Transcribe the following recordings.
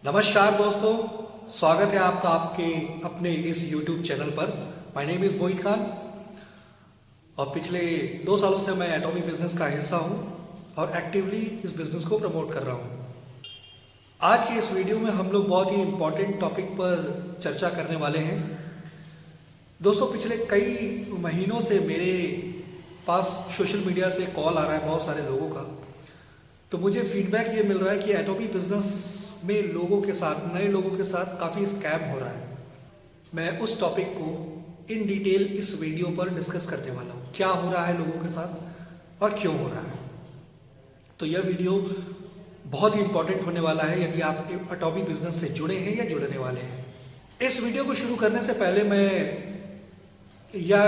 नमस्कार दोस्तों, स्वागत है आपका आपके अपने इस YouTube चैनल पर। माय नेम इज़ मोहित खान और पिछले 2 सालों से मैं एटॉमी बिजनेस का हिस्सा हूं और एक्टिवली इस बिजनेस को प्रमोट कर रहा हूं। आज के इस वीडियो में हम लोग बहुत ही इम्पोर्टेंट टॉपिक पर चर्चा करने वाले हैं। दोस्तों, पिछले कई महीनों से मेरे पास सोशल मीडिया से कॉल आ रहा है बहुत सारे लोगों का। तो मुझे फीडबैक ये मिल रहा है कि एटॉमी बिजनेस में लोगों के साथ, नए लोगों के साथ काफ़ी स्कैम हो रहा है। मैं उस टॉपिक को इन डिटेल इस वीडियो पर डिस्कस करने वाला हूँ, क्या हो रहा है लोगों के साथ और क्यों हो रहा है। तो यह वीडियो बहुत ही इंपॉर्टेंट होने वाला है यदि आप एटॉमी बिजनेस से जुड़े हैं या जुड़ने वाले हैं। इस वीडियो को शुरू करने से पहले मैं यह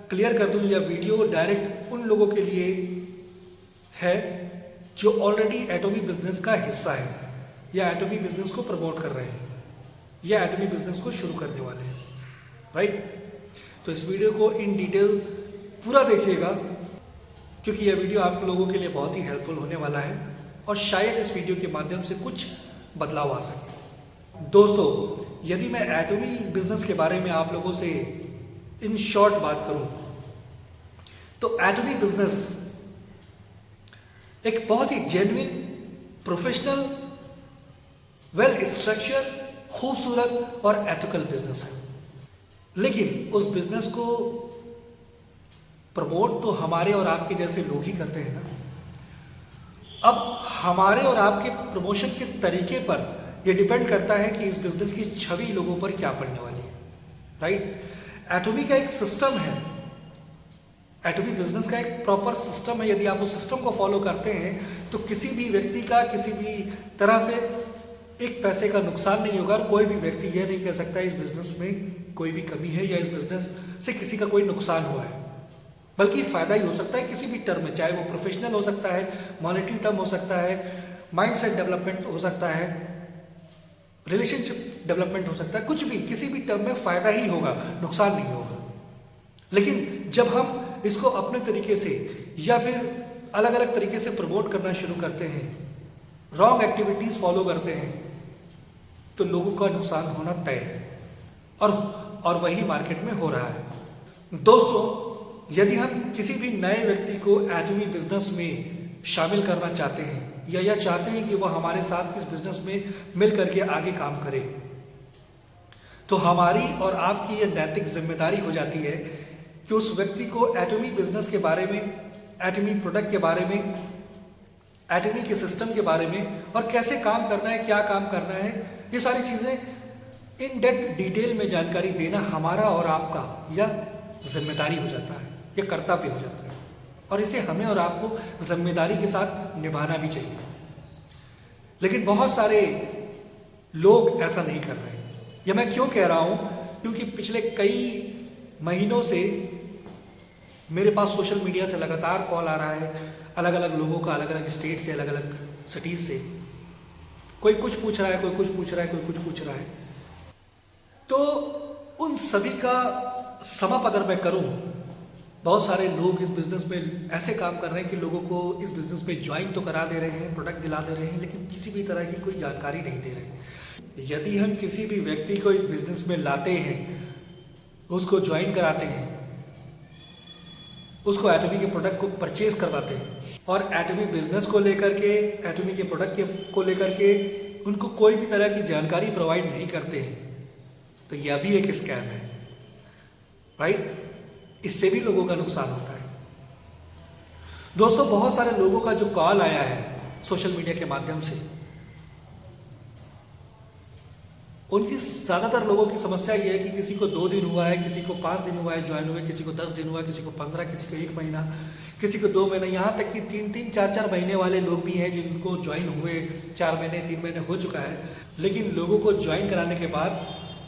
क्लियर कर दूँ, यह वीडियो डायरेक्ट उन लोगों के लिए है जो ऑलरेडी एटॉमी बिजनेस का हिस्सा है या एटॉमी बिजनेस को प्रमोट कर रहे हैं या एटॉमी बिजनेस को शुरू करने वाले हैं, राइट। तो इस वीडियो को इन डिटेल पूरा देखिएगा क्योंकि यह वीडियो आप लोगों के लिए बहुत ही हेल्पफुल होने वाला है और शायद इस वीडियो के माध्यम से कुछ बदलाव आ सके। दोस्तों, यदि मैं एटॉमी बिजनेस के बारे में आप लोगों से इन शॉर्ट बात करूं तो एटॉमी बिजनेस एक बहुत ही जेन्युइन, प्रोफेशनल, वेल स्ट्रक्चर, खूबसूरत और एथिकल बिजनेस है। लेकिन उस बिजनेस को प्रमोट तो हमारे और आपके जैसे लोग ही करते हैं ना। अब हमारे और आपके प्रमोशन के तरीके पर यह डिपेंड करता है कि इस बिजनेस की छवि लोगों पर क्या पड़ने वाली है, राइट। एटॉमी का एक सिस्टम है, एटॉमी बिजनेस का एक प्रॉपर सिस्टम है। यदि आप उस सिस्टम को फॉलो करते हैं तो किसी भी व्यक्ति का किसी भी तरह से एक पैसे का नुकसान नहीं होगा और कोई भी व्यक्ति यह नहीं कह सकता इस बिजनेस में कोई भी कमी है या इस बिजनेस से किसी का कोई नुकसान हुआ है, बल्कि फायदा ही हो सकता है किसी भी टर्म में, चाहे वो प्रोफेशनल हो सकता है, मॉनेटरी टर्म हो सकता है, माइंडसेट डेवलपमेंट हो सकता है, रिलेशनशिप डेवलपमेंट हो सकता है, कुछ भी किसी भी टर्म में फायदा ही होगा, नुकसान नहीं होगा। लेकिन जब हम इसको अपने तरीके से या फिर अलग अलग तरीके से प्रमोट करना शुरू करते हैं, रॉन्ग एक्टिविटीज फॉलो करते हैं, तो लोगों का नुकसान होना तय है और वही मार्केट में हो रहा है। दोस्तों, यदि हम किसी भी नए व्यक्ति को एटॉमी बिजनेस में शामिल करना चाहते हैं या चाहते हैं कि वह हमारे साथ इस बिजनेस में मिल करके आगे काम करे, तो हमारी और आपकी यह नैतिक जिम्मेदारी हो जाती है कि उस व्यक्ति को एटॉमी बिजनेस के बारे में, एटॉमी प्रोडक्ट के बारे में, एटॉमी के सिस्टम के बारे में और कैसे काम करना है, क्या काम करना है, ये सारी चीज़ें इन डेप्थ डिटेल में जानकारी देना हमारा और आपका यह जिम्मेदारी हो जाता है, यह कर्तव्य हो जाता है और इसे हमें और आपको जिम्मेदारी के साथ निभाना भी चाहिए। लेकिन बहुत सारे लोग ऐसा नहीं कर रहे हैं। यह मैं क्यों कह रहा हूँ? क्योंकि पिछले कई महीनों से मेरे पास सोशल मीडिया से लगातार कॉल आ रहा है, अलग अलग लोगों का, अलग अलग स्टेट से, अलग अलग सिटीज से। कोई कुछ पूछ रहा है, कोई कुछ पूछ रहा है, कोई कुछ पूछ रहा है। तो उन सभी का समअप अगर मैं करूं, बहुत सारे लोग इस बिजनेस में ऐसे काम कर रहे हैं कि लोगों को इस बिजनेस में ज्वाइन तो करा दे रहे हैं, प्रोडक्ट दिला दे रहे हैं, लेकिन किसी भी तरह की कोई जानकारी नहीं दे रहे हैं। यदि हम किसी भी व्यक्ति को इस बिजनेस में लाते हैं, उसको ज्वाइन कराते हैं, उसको एटॉमी के प्रोडक्ट को परचेज करवाते हैं और एटॉमी बिजनेस को लेकर के, एटॉमी के प्रोडक्ट को लेकर के उनको कोई भी तरह की जानकारी प्रोवाइड नहीं करते हैं, तो यह भी एक स्कैम है, राइट। इससे भी लोगों का नुकसान होता है। दोस्तों, बहुत सारे लोगों का जो कॉल आया है सोशल मीडिया के माध्यम से, उनकी ज़्यादातर लोगों की समस्या ये है कि किसी को 2 दिन हुआ है, किसी को 5 दिन हुआ है ज्वाइन हुए, किसी को 10 दिन हुआ है, किसी को 15, किसी को 1 महीना, किसी को 2 महीने, यहाँ तक कि 3-3, 4-4 महीने वाले लोग भी हैं जिनको ज्वाइन हुए 4 महीने, 3 महीने हो चुका है। लेकिन लोगों को ज्वाइन कराने के बाद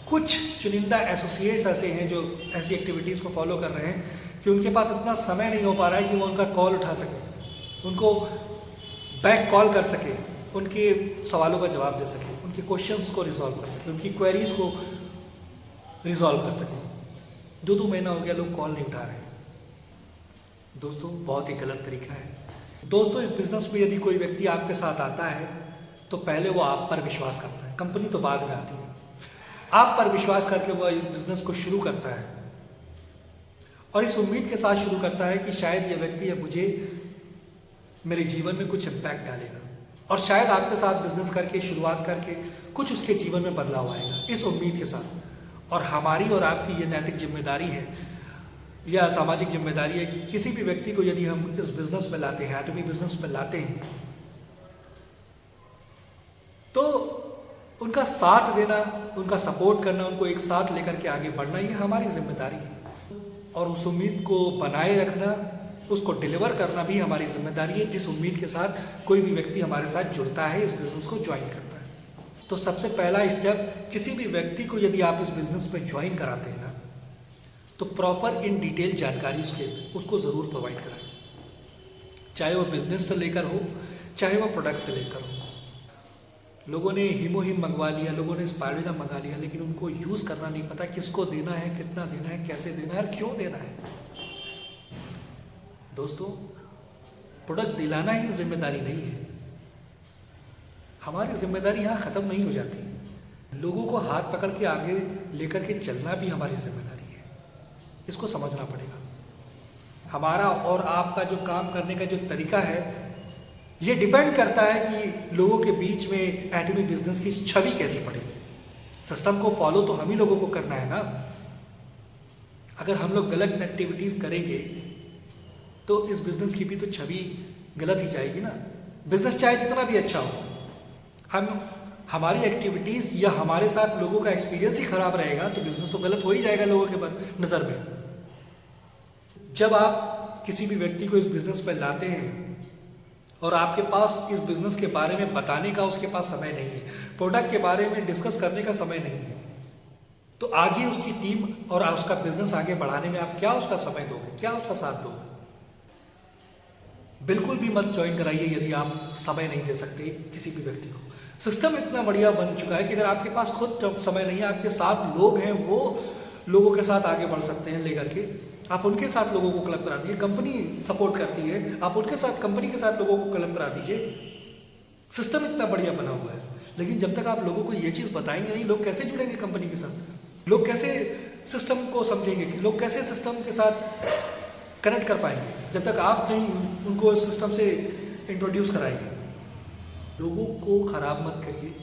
कुछ चुनिंदा एसोसिएट्स ऐसे हैं जो ऐसी एक्टिविटीज़ को फॉलो कर रहे हैं कि उनके पास इतना समय नहीं हो पा रहा है कि वो उनका कॉल उठा सके, उनको बैक कॉल कर सके, उनके सवालों का जवाब दे सके, उनके क्वेश्चंस को रिजॉल्व कर सके, उनकी क्वेरीज को रिजॉल्व कर सके। 2-2 महीना हो गया, लोग कॉल नहीं उठा रहे। दोस्तों, बहुत ही गलत तरीका है। दोस्तों, इस बिजनेस में यदि कोई व्यक्ति आपके साथ आता है तो तो पहले वो आप पर विश्वास करता है, कंपनी तो बाद में आती है। आप पर विश्वास करके वो इस बिजनेस को शुरू करता है और इस उम्मीद के साथ शुरू करता है कि शायद ये व्यक्ति अब मुझे मेरे जीवन में कुछ इम्पैक्ट डालेगा और शायद आपके साथ बिजनेस करके शुरुआत करके कुछ उसके जीवन में बदलाव आएगा, इस उम्मीद के साथ। और हमारी और आपकी ये नैतिक जिम्मेदारी है या सामाजिक जिम्मेदारी है कि किसी भी व्यक्ति को यदि हम इस बिजनेस में लाते हैं, एटमी बिजनेस में लाते हैं, तो उनका साथ देना, उनका सपोर्ट करना, उनको एक साथ लेकर के आगे बढ़ना, ये हमारी जिम्मेदारी है। और उस उम्मीद को बनाए रखना, उसको डिलीवर करना भी हमारी जिम्मेदारी है, जिस उम्मीद के साथ कोई भी व्यक्ति हमारे साथ जुड़ता है, इस बिजनेस को ज्वाइन करता है। तो सबसे पहला स्टेप, किसी भी व्यक्ति को यदि आप इस बिजनेस में ज्वाइन कराते हैं ना, तो प्रॉपर इन डिटेल जानकारी उसको ज़रूर प्रोवाइड कराएं। चाहे वो बिजनेस से लेकर हो, चाहे वो प्रोडक्ट से लेकर हो। लोगों ने हीमोहिम मंगवा लिया, लोगों ने स्पाइरुलिना मंगा लिया, लेकिन उनको यूज़ करना नहीं पता, किसको देना है, कितना देना है, कैसे देना है और क्यों देना है। दोस्तों, प्रोडक्ट दिलाना ही जिम्मेदारी नहीं है। हमारी जिम्मेदारी यहाँ ख़त्म नहीं हो जाती है। लोगों को हाथ पकड़ के आगे लेकर के चलना भी हमारी जिम्मेदारी है। इसको समझना पड़ेगा। हमारा और आपका जो काम करने का जो तरीका है, ये डिपेंड करता है कि लोगों के बीच में एटमी बिजनेस की छवि कैसी पड़ेगी। सिस्टम को फॉलो तो हम ही लोगों को करना है ना। अगर हम लोग गलत एक्टिविटीज़ करेंगे तो इस बिजनेस की भी तो छवि गलत ही जाएगी ना। बिजनेस चाहे जितना भी अच्छा हो, हमारी एक्टिविटीज़ या हमारे साथ लोगों का एक्सपीरियंस ही खराब रहेगा तो बिजनेस तो गलत हो ही जाएगा लोगों के नज़र में। जब आप किसी भी व्यक्ति को इस बिजनेस पर लाते हैं और आपके पास इस बिजनेस के बारे में बताने का उसके पास समय नहीं है, प्रोडक्ट के बारे में डिस्कस करने का समय नहीं है, तो आगे उसकी टीम और उसका बिजनेस आगे बढ़ाने में आप क्या उसका समय दोगे, क्या उसका साथ दोगे? बिल्कुल भी मत ज्वाइन कराइए यदि आप समय नहीं दे सकते किसी भी व्यक्ति को। सिस्टम इतना बढ़िया बन चुका है कि अगर आपके पास खुद समय नहीं है, आपके साथ लोग हैं, वो लोगों के साथ आगे बढ़ सकते हैं लेकर के, आप उनके साथ लोगों को क्लब करा दीजिए। कंपनी सपोर्ट करती है, आप उनके साथ, कंपनी के साथ लोगों को क्लब करा दीजिए। सिस्टम इतना बढ़िया बना हुआ है, लेकिन जब तक आप लोगों को ये चीज़ बताएंगे नहीं, लोग कैसे जुड़ेंगे कंपनी के साथ? लोग कैसे सिस्टम को समझेंगे? कि लोग कैसे सिस्टम के साथ कनेक्ट कर पाएंगे जब तक आप नहीं उनको इस सिस्टम से इंट्रोड्यूस कराएंगे? लोगों को ख़राब मत करिए,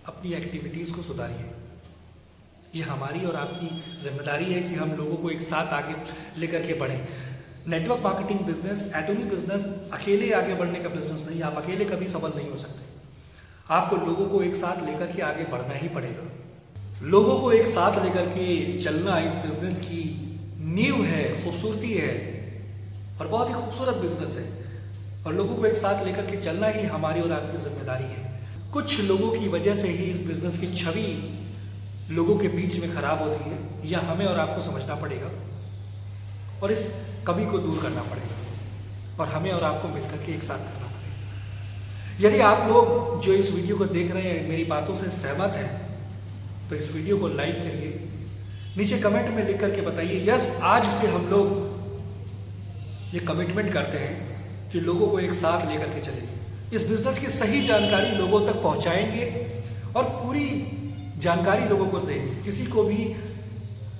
अपनी एक्टिविटीज़ को सुधारिए। ये हमारी और आपकी जिम्मेदारी है कि हम लोगों को एक साथ आगे लेकर के बढ़ें। नेटवर्क मार्केटिंग बिजनेस, एटमी बिजनेस अकेले आगे बढ़ने का बिजनेस नहीं। आप अकेले कभी सफल नहीं हो सकते। आपको लोगों को एक साथ लेकर के आगे बढ़ना ही पड़ेगा। लोगों को एक साथ लेकर के चलना इस बिजनेस की नींव है, खूबसूरती है और बहुत ही खूबसूरत बिजनेस है। और लोगों को एक साथ लेकर के चलना ही हमारी और आपकी जिम्मेदारी है। कुछ लोगों की वजह से ही इस बिजनेस की छवि लोगों के बीच में खराब होती है, यह हमें और आपको समझना पड़ेगा और इस कमी को दूर करना पड़ेगा और हमें और आपको मिलकर के एक साथ करना पड़ेगा। यदि आप लोग जो इस वीडियो को देख रहे हैं मेरी बातों से सहमत हैं तो इस वीडियो को लाइक करिए, नीचे कमेंट में लिख करके बताइए यस, आज से हम लोग ये कमिटमेंट करते हैं कि लोगों को एक साथ लेकर के चलेंगे, इस बिजनेस की सही जानकारी लोगों तक पहुंचाएंगे और पूरी जानकारी लोगों को देंगे, किसी को भी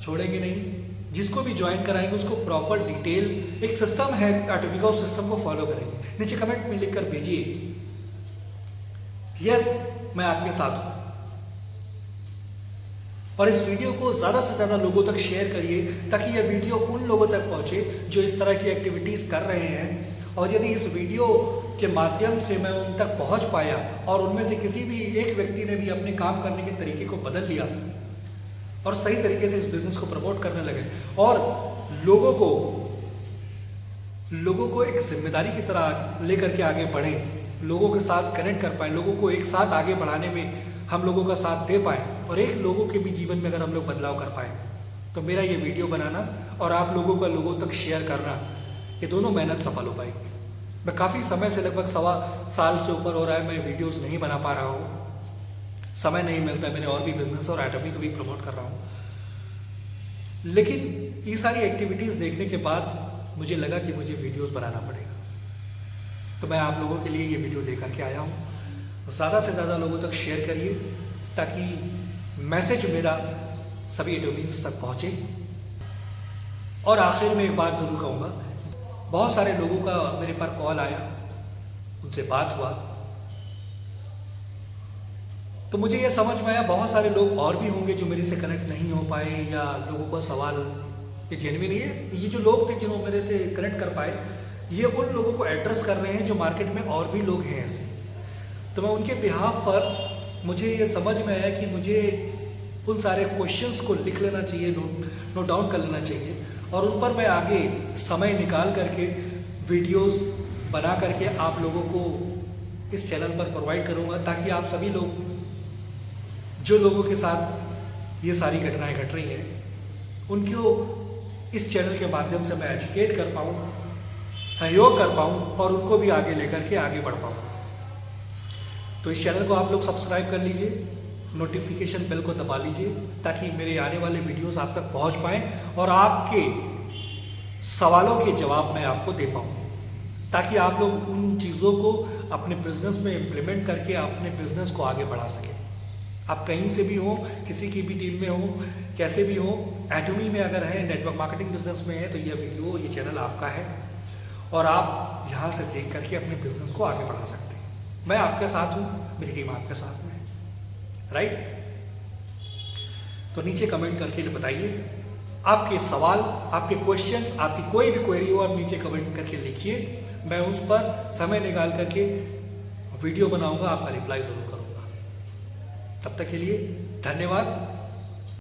छोड़ेंगे नहीं। जिसको भी ज्वाइन कराएंगे उसको प्रॉपर डिटेल, एक सिस्टम है एटमी का, उस सिस्टम को फॉलो करेंगे। नीचे कमेंट में लिखकर भेजिए यस, मैं आपके साथ हूं। और इस वीडियो को ज़्यादा से ज़्यादा लोगों तक शेयर करिए ताकि यह वीडियो उन लोगों तक पहुंचे जो इस तरह की एक्टिविटीज़ कर रहे हैं। और यदि इस वीडियो के माध्यम से मैं उन तक पहुंच पाया और उनमें से किसी भी एक व्यक्ति ने भी अपने काम करने के तरीके को बदल लिया और सही तरीके से इस बिजनेस को प्रमोट करने लगे और लोगों को एक जिम्मेदारी की तरह लेकर के आगे बढ़े, लोगों के साथ कनेक्ट कर पाए, लोगों को एक साथ आगे बढ़ाने में हम लोगों का साथ दे पाए और एक लोगों के भी जीवन में अगर हम लोग बदलाव कर पाए तो मेरा ये वीडियो बनाना और आप लोगों का लोगों तक शेयर करना, ये दोनों मेहनत सफल हो पाएगी। मैं काफ़ी समय से, लगभग 1.25 साल से ऊपर हो रहा है, मैं वीडियोस नहीं बना पा रहा हूँ, समय नहीं मिलता, मेरे और भी बिजनेस और एटमी को भी प्रमोट कर रहा हूँ। लेकिन ये सारी एक्टिविटीज़ देखने के बाद मुझे लगा कि मुझे वीडियोस बनाना पड़ेगा, तो मैं आप लोगों के लिए ये वीडियो लेकर के आया हूँ। ज़्यादा से ज़्यादा लोगों तक शेयर करिए ताकि मैसेज मेरा सभी एडोमीन्स तक पहुँचे। और आखिर में एक बात ज़रूर कहूँगा, बहुत सारे लोगों का मेरे पास कॉल आया, उनसे बात हुआ, तो मुझे ये समझ में आया बहुत सारे लोग और भी होंगे जो मेरे से कनेक्ट नहीं हो पाए, या लोगों का सवाल ये जेन्युइन है। ये जो लोग थे जिन्होंने मेरे से कनेक्ट कर पाए, ये उन लोगों को एड्रेस कर रहे हैं जो मार्केट में और भी लोग हैं ऐसे। तो मैं उनके बिहाफ पर मुझे ये समझ में आया कि मुझे उन सारे क्वेश्चंस को लिख लेना चाहिए, नोट डाउन कर लेना चाहिए, और उन पर मैं आगे समय निकाल करके वीडियोस बना करके आप लोगों को इस चैनल पर प्रोवाइड करूँगा, ताकि आप सभी लोग, जो लोगों के साथ ये सारी घटनाएं घट रही हैं, उनको इस चैनल के माध्यम से मैं एजुकेट कर पाऊँ, सहयोग कर पाऊँ और उनको भी आगे लेकर के आगे बढ़ पाऊँ। तो इस चैनल को आप लोग सब्सक्राइब कर लीजिए, नोटिफिकेशन बेल को दबा लीजिए, ताकि मेरे आने वाले वीडियोस आप तक पहुंच पाएँ और आपके सवालों के जवाब मैं आपको दे पाऊँ, ताकि आप लोग उन चीज़ों को अपने बिजनेस में इम्प्लीमेंट करके अपने बिजनेस को आगे बढ़ा सकें। आप कहीं से भी हो, किसी की भी टीम में हो, कैसे भी हो, एडोमी में अगर हैं, नेटवर्क मार्केटिंग बिजनेस में है, तो ये वीडियो, ये चैनल आपका है और आप यहाँ से सीख करके अपने बिजनेस को आगे बढ़ा सकते हैं। मैं आपके साथ हूँ, मेरी टीम आपके साथ में है, राइट? तो नीचे कमेंट करके बताइए आपके सवाल, आपके क्वेश्चंस, आपकी कोई भी क्वेरी हो, आप नीचे कमेंट करके लिखिए। मैं उस पर समय निकाल करके वीडियो बनाऊंगा, आपका रिप्लाई ज़रूर करूंगा। तब तक के लिए धन्यवाद।